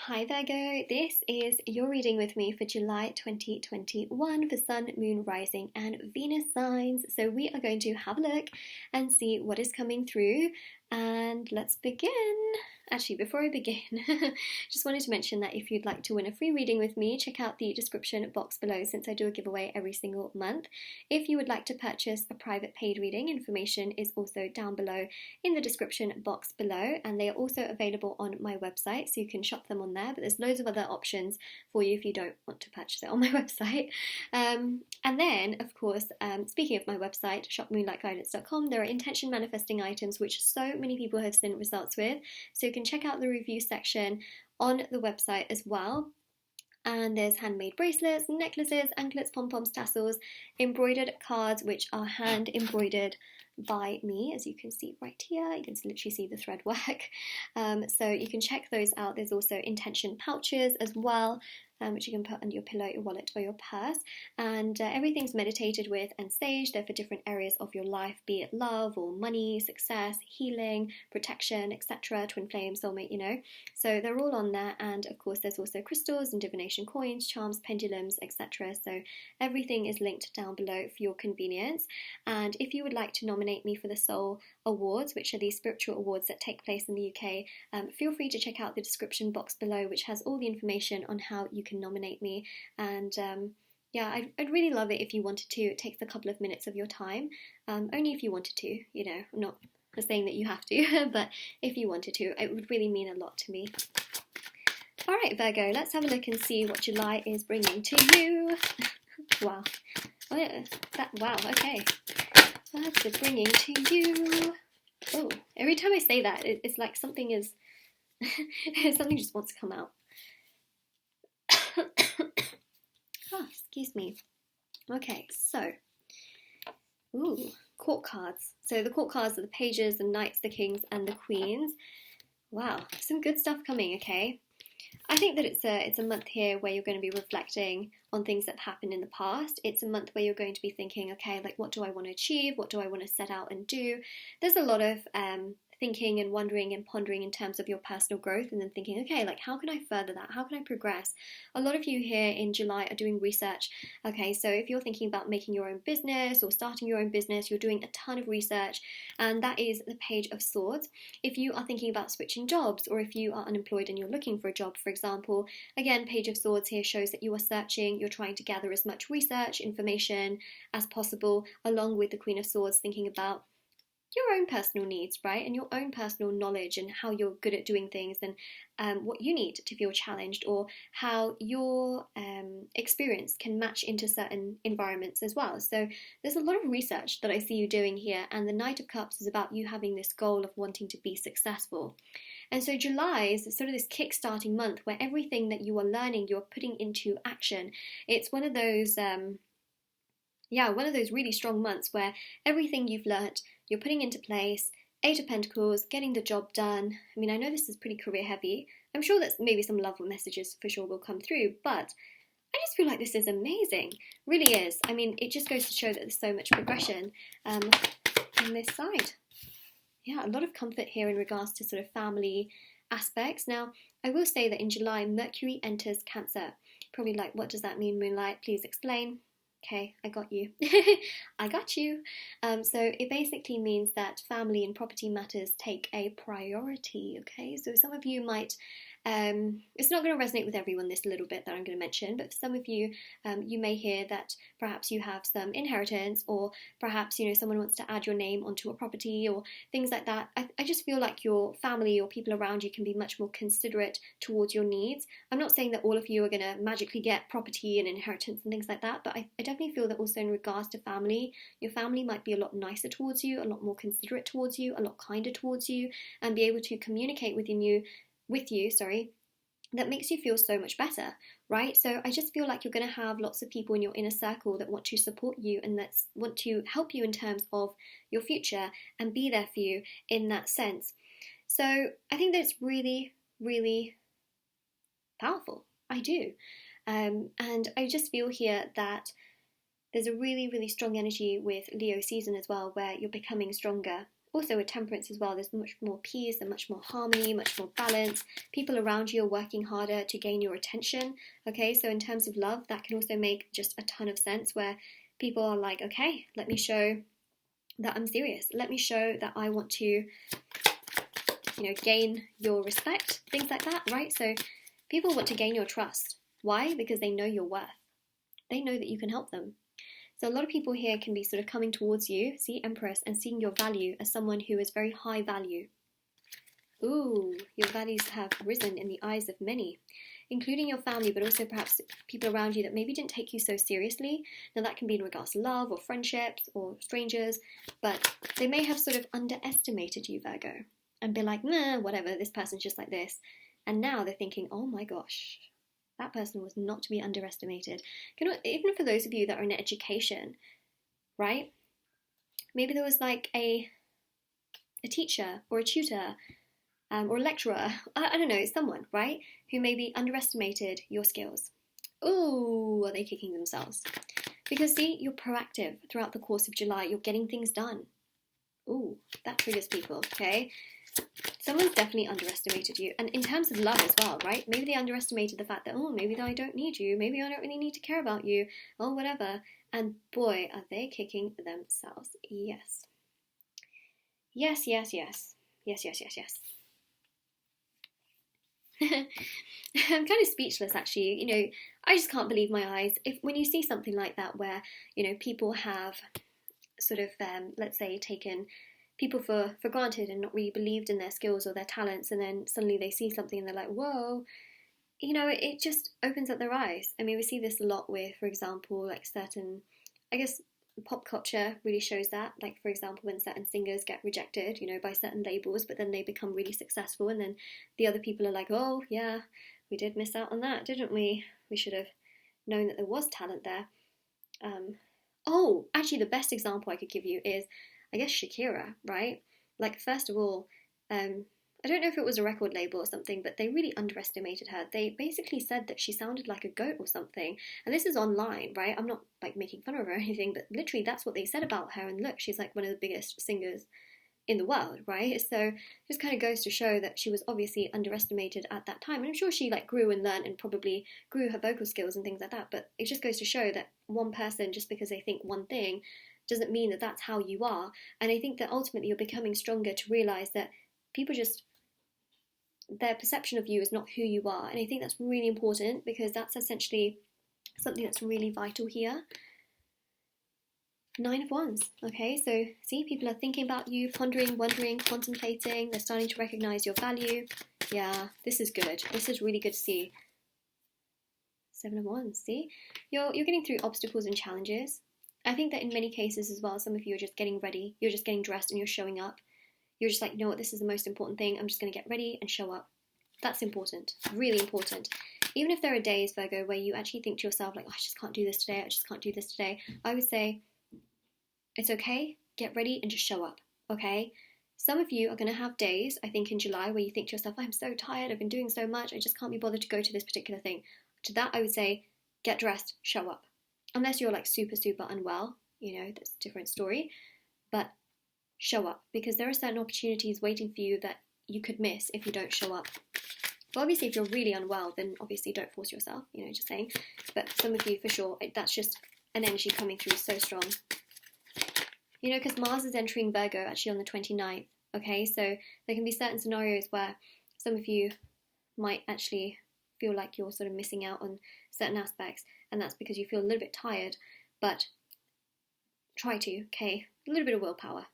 Hi Virgo, this is your reading with me for July 2021 for Sun, Moon, Rising and Venus signs. So we are going to have a look and see what is coming through, and let's begin. Actually, before I begin, just wanted to mention that if you'd like to win a free reading with me, check out the description box below since I do a giveaway every single month. If you would like to purchase a private paid reading, information is also down below in the description box below, and they are also available on my website, so you can shop them on there, but there's loads of other options for you if you don't want to purchase it on my website. And then, of course, speaking of my website, shopmoonlightguidance.com, there are intention manifesting items which so many people have seen results with, so you can check out the review section on the website as well. And there's handmade bracelets, necklaces, anklets, pom-poms, tassels, embroidered cards which are hand embroidered by me, as you can see right here. You can literally see the thread work. So you can check those out. There's also intention pouches as well, which you can put under your pillow, your wallet or your purse, and everything's meditated with and saged. They're for different areas of your life, be it love or money, success, healing, protection, etc., twin flame, soulmate, you know. So they're all on there, and of course there's also crystals and divination coins, charms, pendulums, etc. So everything is linked down below for your convenience. And if you would like to nominate me for the Soul Awards, which are these spiritual awards that take place in the UK, feel free to check out the description box below, which has all the information on how you can nominate me. And yeah, I'd really love it if you wanted to. It takes a couple of minutes of your time, only if you wanted to, you know. I'm not saying that you have to, but if you wanted to, it would really mean a lot to me. Alright Virgo, let's have a look and see what July is bringing to you. Wow. Oh yeah, wow, okay. What's it bringing to you? Oh, every time I say that, it's like something is, something just wants to come out. Oh, excuse me. Okay, so, ooh, court cards. So the court cards are the pages, the knights, the kings, and the queens. Wow, some good stuff coming, okay? I think that it's a month here where you're going to be reflecting on things that have happened in the past. It's a month where you're going to be thinking, okay, like what do I want to achieve? What do I want to set out and do? There's a lot of thinking and wondering and pondering in terms of your personal growth, and then thinking, okay, like how can I further that? How can I progress? A lot of you here in July are doing research. Okay, so if you're thinking about making your own business or starting your own business, you're doing a ton of research, and that is the Page of Swords. If you are thinking about switching jobs, or if you are unemployed and you're looking for a job, for example, again, Page of Swords here shows that you are searching, you're trying to gather as much research, information as possible, along with the Queen of Swords, thinking about your own personal needs, right, and your own personal knowledge and how you're good at doing things, and what you need to feel challenged, or how your experience can match into certain environments as well. So there's a lot of research that I see you doing here, and the Knight of Cups is about you having this goal of wanting to be successful. And so July is sort of this kick-starting month where everything that you are learning, you're putting into action. It's one of those one of those really strong months where everything you've learnt, you're putting into place. Eight of Pentacles, getting the job done. I mean, I know this is pretty career heavy. I'm sure that maybe some love messages for sure will come through, but I just feel like this is amazing. Really is. I mean, it just goes to show that there's so much progression on this side. Yeah, a lot of comfort here in regards to sort of family aspects. Now, I will say that in July, Mercury enters Cancer. Probably like, what does that mean, Moonlight? Please explain. Okay, I got you. I got you. So it basically means that family and property matters take a priority, okay? So some of you might, it's not going to resonate with everyone, this little bit that I'm going to mention, but for some of you, you may hear that perhaps you have some inheritance, or perhaps, you know, someone wants to add your name onto a property or things like that. I just feel like your family or people around you can be much more considerate towards your needs. I'm not saying that all of you are going to magically get property and inheritance and things like that, but I definitely feel that also in regards to family, your family might be a lot nicer towards you, a lot more considerate towards you, a lot kinder towards you, and be able to communicate with you, that makes you feel so much better, right? So I just feel like you're going to have lots of people in your inner circle that want to support you and that want to help you in terms of your future and be there for you in that sense. So I think that's really, really powerful. I do. And I just feel here that there's a really, really strong energy with Leo season as well, where you're becoming stronger. Also with Temperance as well, there's much more peace and much more harmony, much more balance. People around you are working harder to gain your attention. Okay, so in terms of love, that can also make just a ton of sense, where people are like, okay, let me show that I'm serious. Let me show that I want to, you know, gain your respect, things like that, right? So people want to gain your trust. Why? Because they know your worth. They know that you can help them. So a lot of people here can be sort of coming towards you, see Empress, and seeing your value as someone who is very high value. Ooh, your values have risen in the eyes of many, including your family, but also perhaps people around you that maybe didn't take you so seriously. Now that can be in regards to love or friendships or strangers, but they may have sort of underestimated you, Virgo, and be like, nah, whatever, this person's just like this. And now they're thinking, oh my gosh, that person was not to be underestimated. Even for those of you that are in education, right? Maybe there was like a teacher or a tutor or a lecturer, I don't know, someone, right? Who maybe underestimated your skills. Ooh, are they kicking themselves? Because see, you're proactive throughout the course of July. You're getting things done. Ooh, that triggers people, okay? Someone's definitely underestimated you. And in terms of love as well, right? Maybe they underestimated the fact that, oh, maybe I don't need you. Maybe I don't really need to care about you. Or whatever. And boy, are they kicking themselves. Yes. Yes, yes, yes. Yes, yes, yes, yes. I'm kind of speechless, actually. You know, I just can't believe my eyes. When you see something like that where, you know, people have sort of, let's say, taken people for granted and not really believed in their skills or their talents, and then suddenly they see something and they're like, whoa, you know, it just opens up their eyes. I mean, we see this a lot with, for example, like certain, I guess, pop culture really shows that. Like, for example, when certain singers get rejected, you know, by certain labels, but then they become really successful, and then the other people are like, oh, yeah, we did miss out on that, didn't we? We should have known that there was talent there. Oh, actually, the best example I could give you is, I guess, Shakira, right? Like, first of all, I don't know if it was a record label or something, but they really underestimated her. They basically said that she sounded like a goat or something. And this is online, right? I'm not like making fun of her or anything, but literally that's what they said about her. And look, she's like one of the biggest singers in the world, right? So just kind of goes to show that she was obviously underestimated at that time. And I'm sure she like grew and learned and probably grew her vocal skills and things like that. But it just goes to show that one person, just because they think one thing, doesn't mean that that's how you are. And I think that ultimately you're becoming stronger to realize that people just, their perception of you is not who you are. And I think that's really important, because that's essentially something that's really vital here. 9 of Wands, okay? So see, people are thinking about you, pondering, wondering, contemplating. They're starting to recognize your value. Yeah, this is good. This is really good to see. 7 of Wands, see? You're getting through obstacles and challenges. I think that in many cases as well, some of you are just getting ready. You're just getting dressed and you're showing up. You're just like, you know what, this is the most important thing. I'm just going to get ready and show up. That's important. Really important. Even if there are days, Virgo, where you actually think to yourself, like, oh, I just can't do this today. I just can't do this today. I would say, it's okay. Get ready and just show up, okay? Some of you are going to have days, I think, in July where you think to yourself, I'm so tired. I've been doing so much. I just can't be bothered to go to this particular thing. To that, I would say, get dressed, show up. Unless you're like super, super unwell, you know, that's a different story. But show up, because there are certain opportunities waiting for you that you could miss if you don't show up. But obviously, if you're really unwell, then obviously don't force yourself, you know, just saying. But some of you, for sure, that's just an energy coming through so strong. You know, because Mars is entering Virgo actually on the 29th, okay? So there can be certain scenarios where some of you might actually feel like you're sort of missing out on certain aspects, and that's because you feel a little bit tired, but try to, okay? A little bit of willpower,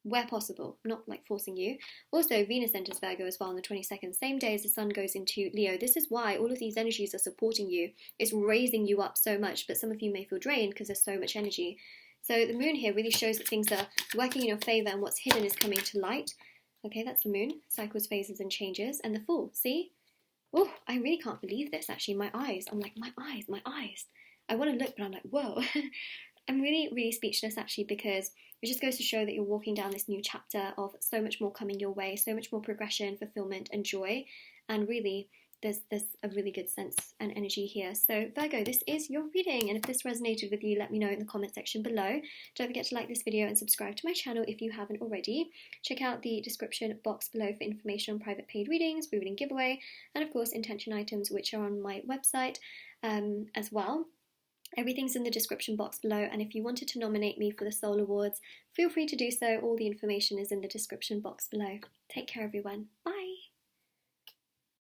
where possible, not like forcing you. Also, Venus enters Virgo as well on the 22nd, same day as the Sun goes into Leo. This is why all of these energies are supporting you. It's raising you up so much, but some of you may feel drained because there's so much energy. So the Moon here really shows that things are working in your favour and what's hidden is coming to light. Okay, that's the Moon, cycles, phases and changes. And the Fool, see? Oh, I really can't believe this, actually. My eyes. I'm like, my eyes. I want to look, but I'm like, whoa. I'm really, really speechless, actually, because it just goes to show that you're walking down this new chapter of so much more coming your way, so much more progression, fulfillment, and joy. And really, there's a really good sense and energy here. So Virgo, this is your reading, and if this resonated with you, let me know in the comment section below. Don't forget to like this video and subscribe to my channel if you haven't already. Check out the description box below for information on private paid readings, reading giveaway, and of course intention items, which are on my website as well. Everything's in the description box below, and if you wanted to nominate me for the Soul Awards, feel free to do so. All the information is in the description box below. Take care, everyone. Bye!